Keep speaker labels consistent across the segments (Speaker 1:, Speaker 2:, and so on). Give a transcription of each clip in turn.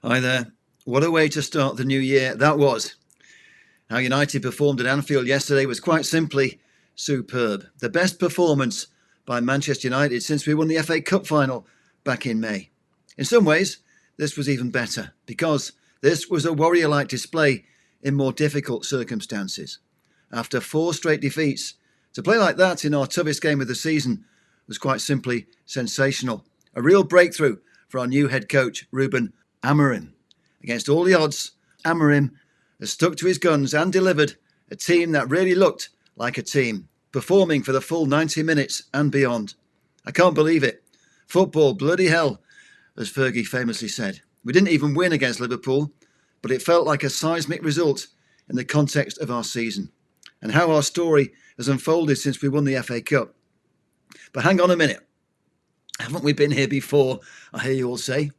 Speaker 1: Hi there. What a way to start the new year that was. How United performed at Anfield yesterday was quite simply superb. The best performance by Manchester United since we won the FA Cup final back in May. In some ways, this was even better because this was a warrior-like display in more difficult circumstances. After 4 straight defeats, to play like that in our toughest game of the season was quite simply sensational. A real breakthrough for our new head coach, Ruben Amorim. Against all the odds, Amorim has stuck to his guns and delivered a team that really looked like a team, performing for the full 90 minutes and beyond. I can't believe it. Football, bloody hell, as Fergie famously said. We didn't even win against Liverpool, but it felt like a seismic result in the context of our season and how our story has unfolded since we won the FA Cup. But hang on a minute. Haven't we been here before, I hear you all say?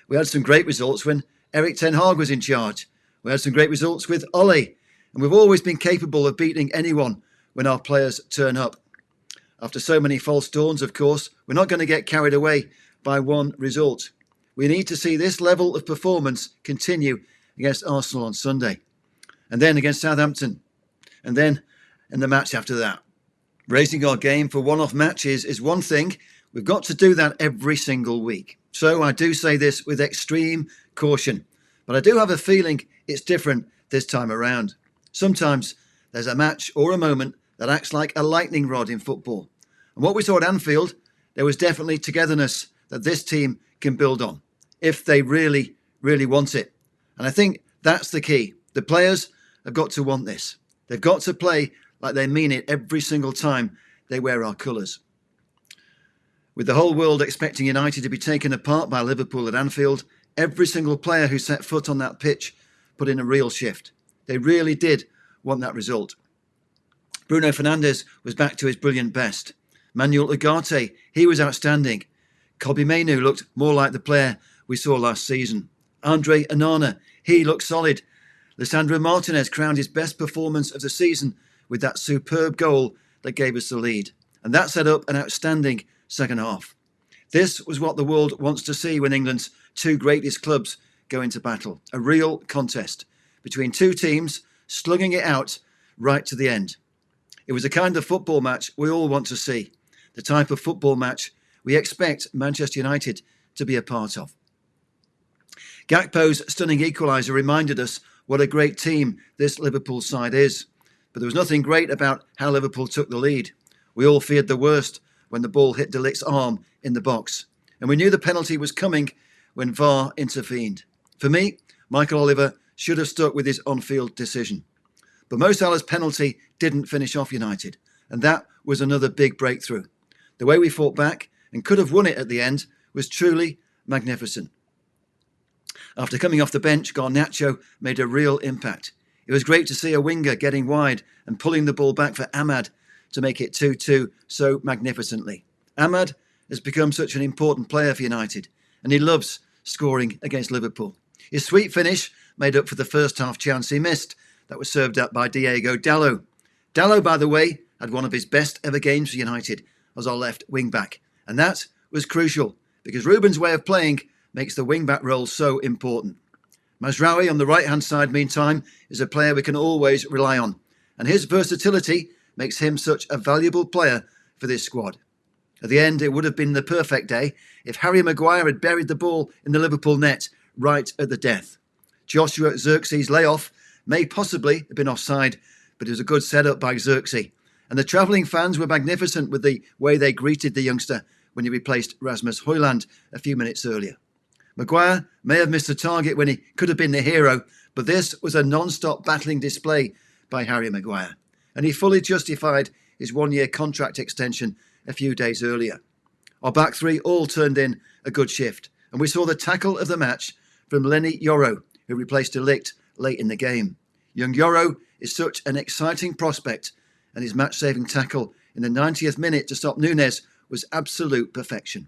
Speaker 1: We had some great results when Erik ten Hag was in charge. We had some great results with Ole, and we've always been capable of beating anyone when our players turn up. After so many false dawns, of course, we're not going to get carried away by one result. We need to see this level of performance continue against Arsenal on Sunday, and then against Southampton, and then in the match after that. Raising our game for one-off matches is one thing. We've got to do that every single week. So I do say this with extreme caution, but I do have a feeling it's different this time around. Sometimes there's a match or a moment that acts like a lightning rod in football. And what we saw at Anfield, there was definitely togetherness that this team can build on, if they really, really want it. And I think that's the key. The players have got to want this. They've got to play like they mean it every single time they wear our colours. With the whole world expecting United to be taken apart by Liverpool at Anfield, every single player who set foot on that pitch put in a real shift. They really did want that result. Bruno Fernandes was back to his brilliant best. Manuel Ugarte, he was outstanding. Kobbie Mainoo looked more like the player we saw last season. Andre Onana, he looked solid. Lisandro Martinez crowned his best performance of the season with that superb goal that gave us the lead. And that set up an outstanding second half. This was what the world wants to see when England's 2 greatest clubs go into battle. A real contest between 2 teams slugging it out right to the end. It was the kind of football match we all want to see. The type of football match we expect Manchester United to be a part of. Gakpo's stunning equaliser reminded us what a great team this Liverpool side is. But there was nothing great about how Liverpool took the lead. We all feared the worst when the ball hit De Ligt's arm in the box. And we knew the penalty was coming when VAR intervened. For me, Michael Oliver should have stuck with his on-field decision. But Mo Salah's penalty didn't finish off United. And that was another big breakthrough. The way we fought back and could have won it at the end was truly magnificent. After coming off the bench, Garnacho made a real impact. It was great to see a winger getting wide and pulling the ball back for Ahmad to make it 2-2 so magnificently. Ahmad has become such an important player for United, and he loves scoring against Liverpool. His sweet finish made up for the first half chance he missed that was served up by Diego Dallo. Dallo, by the way, had one of his best ever games for United as our left wing-back, and that was crucial because Ruben's way of playing makes the wing-back role so important. Mazraoui on the right-hand side, meantime, is a player we can always rely on, and his versatility makes him such a valuable player for this squad. At the end, it would have been the perfect day if Harry Maguire had buried the ball in the Liverpool net right at the death. Joshua Zirkzee's layoff may possibly have been offside, but it was a good setup by Zirkzee. And the travelling fans were magnificent with the way they greeted the youngster when he replaced Rasmus Højlund a few minutes earlier. Maguire may have missed the target when he could have been the hero, but this was a non-stop battling display by Harry Maguire. And he fully justified his 1-year contract extension a few days earlier. Our back 3 all turned in a good shift, and we saw the tackle of the match from Lenny Yoro, who replaced De Ligt late in the game. Young Yoro is such an exciting prospect, and his match-saving tackle in the 90th minute to stop Núñez was absolute perfection.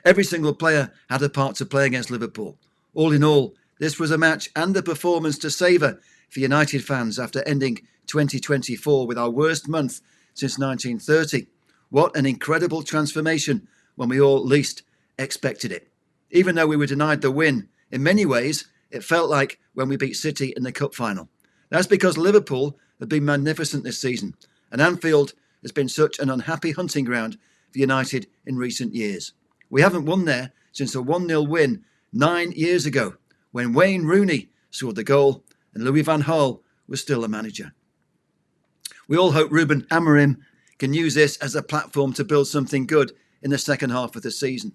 Speaker 1: Every single player had a part to play against Liverpool. All in all, this was a match and a performance to savour for United fans after ending 2024 with our worst month since 1930. What an incredible transformation when we all least expected it. Even though we were denied the win In many ways, it felt like when we beat City in the cup final. That's because Liverpool have been magnificent this season, and Anfield has been such an unhappy hunting ground for United in recent years. We haven't won there since a 1-0 win 9 years ago, when Wayne Rooney scored the goal and Louis van Gaal was still a manager. We all hope Ruben Amorim can use this as a platform to build something good in the second half of the season.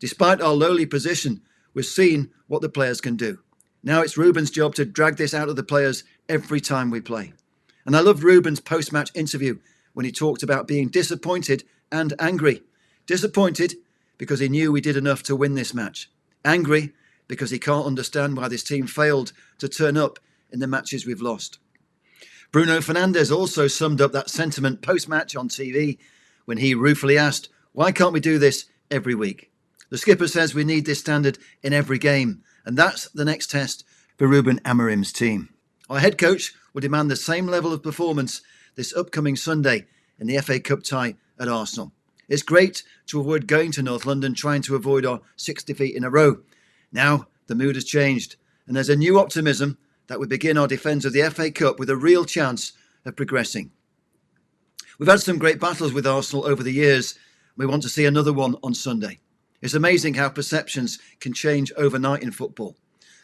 Speaker 1: Despite our lowly position, we've seen what the players can do. Now it's Ruben's job to drag this out of the players every time we play. And I loved Ruben's post-match interview when he talked about being disappointed and angry. Disappointed because he knew we did enough to win this match. Angry because he can't understand why this team failed to turn up in the matches we've lost. Bruno Fernandes also summed up that sentiment post-match on TV when he ruefully asked, "Why can't we do this every week?" The skipper says we need this standard in every game, and that's the next test for Ruben Amorim's team. Our head coach will demand the same level of performance this upcoming Sunday in the FA Cup tie at Arsenal. It's great to avoid going to North London trying to avoid our 6 defeat in a row. Now the mood has changed, and there's a new optimism that we begin our defence of the FA Cup with a real chance of progressing. We've had some great battles with Arsenal over the years. We want to see another one on Sunday. It's amazing how perceptions can change overnight in football.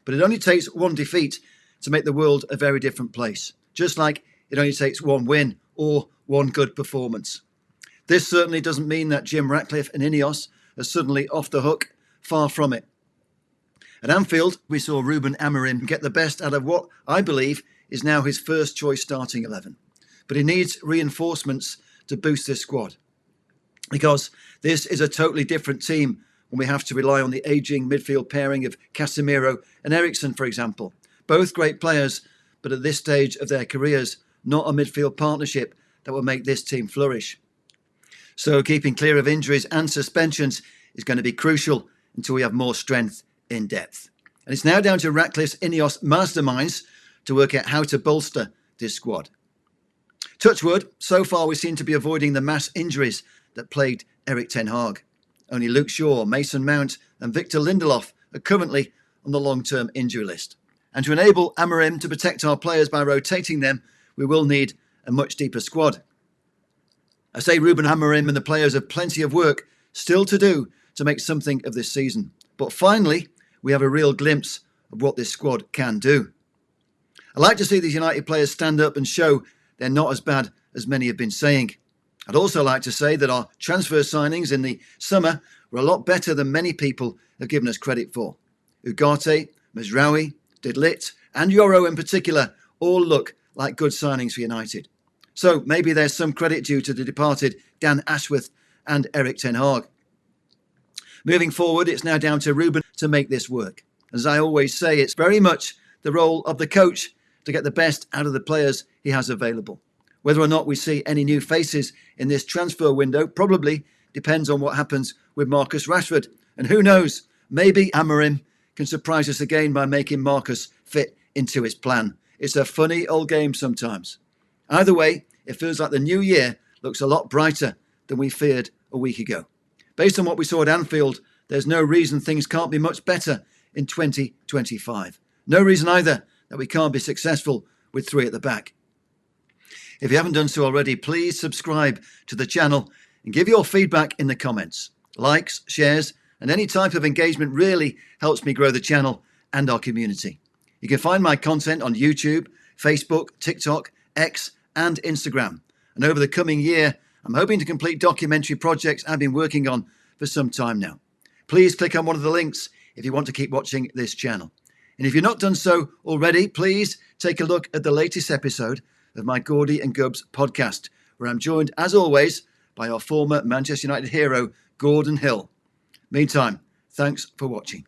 Speaker 1: But it only takes one defeat to make the world a very different place. Just like it only takes one win or one good performance. This certainly doesn't mean that Jim Ratcliffe and Ineos are suddenly off the hook. Far from it. At Anfield, we saw Ruben Amorim get the best out of what I believe is now his first choice starting 11. But he needs reinforcements to boost this squad. Because this is a totally different team when we have to rely on the ageing midfield pairing of Casemiro and Eriksen, for example. Both great players, but at this stage of their careers, not a midfield partnership that will make this team flourish. So keeping clear of injuries and suspensions is going to be crucial until we have more strength in depth. And it's now down to Ratcliffe's Ineos masterminds to work out how to bolster this squad. Touch wood, so far we seem to be avoiding the mass injuries that plagued Erik ten Hag. Only Luke Shaw, Mason Mount and Victor Lindelof are currently on the long-term injury list. And to enable Amorim to protect our players by rotating them, we will need a much deeper squad. I say Ruben Amorim and the players have plenty of work still to do to make something of this season. But finally, we have a real glimpse of what this squad can do. I like to see these United players stand up and show they're not as bad as many have been saying. I'd also like to say that our transfer signings in the summer were a lot better than many people have given us credit for. Ugarte, Mazraoui, De Ligt and Yoro in particular all look like good signings for United. So maybe there's some credit due to the departed Dan Ashworth and Erik ten Hag. Moving forward, it's now down to Ruben to make this work. As I always say, it's very much the role of the coach to get the best out of the players he has available. Whether or not we see any new faces in this transfer window probably depends on what happens with Marcus Rashford. And who knows, maybe Amorim can surprise us again by making Marcus fit into his plan. It's a funny old game sometimes. Either way, it feels like the new year looks a lot brighter than we feared a week ago. Based on what we saw at Anfield, there's no reason things can't be much better in 2025. No reason either that we can't be successful with 3 at the back. If you haven't done so already, please subscribe to the channel and give your feedback in the comments. Likes, shares, and any type of engagement really helps me grow the channel and our community. You can find my content on YouTube, Facebook, TikTok, X, and Instagram. And over the coming year, I'm hoping to complete documentary projects I've been working on for some time now. Please click on one of the links if you want to keep watching this channel. And if you've not done so already, please take a look at the latest episode of my Gordy and Gubbs podcast, where I'm joined, as always, by our former Manchester United hero, Gordon Hill. Meantime, thanks for watching.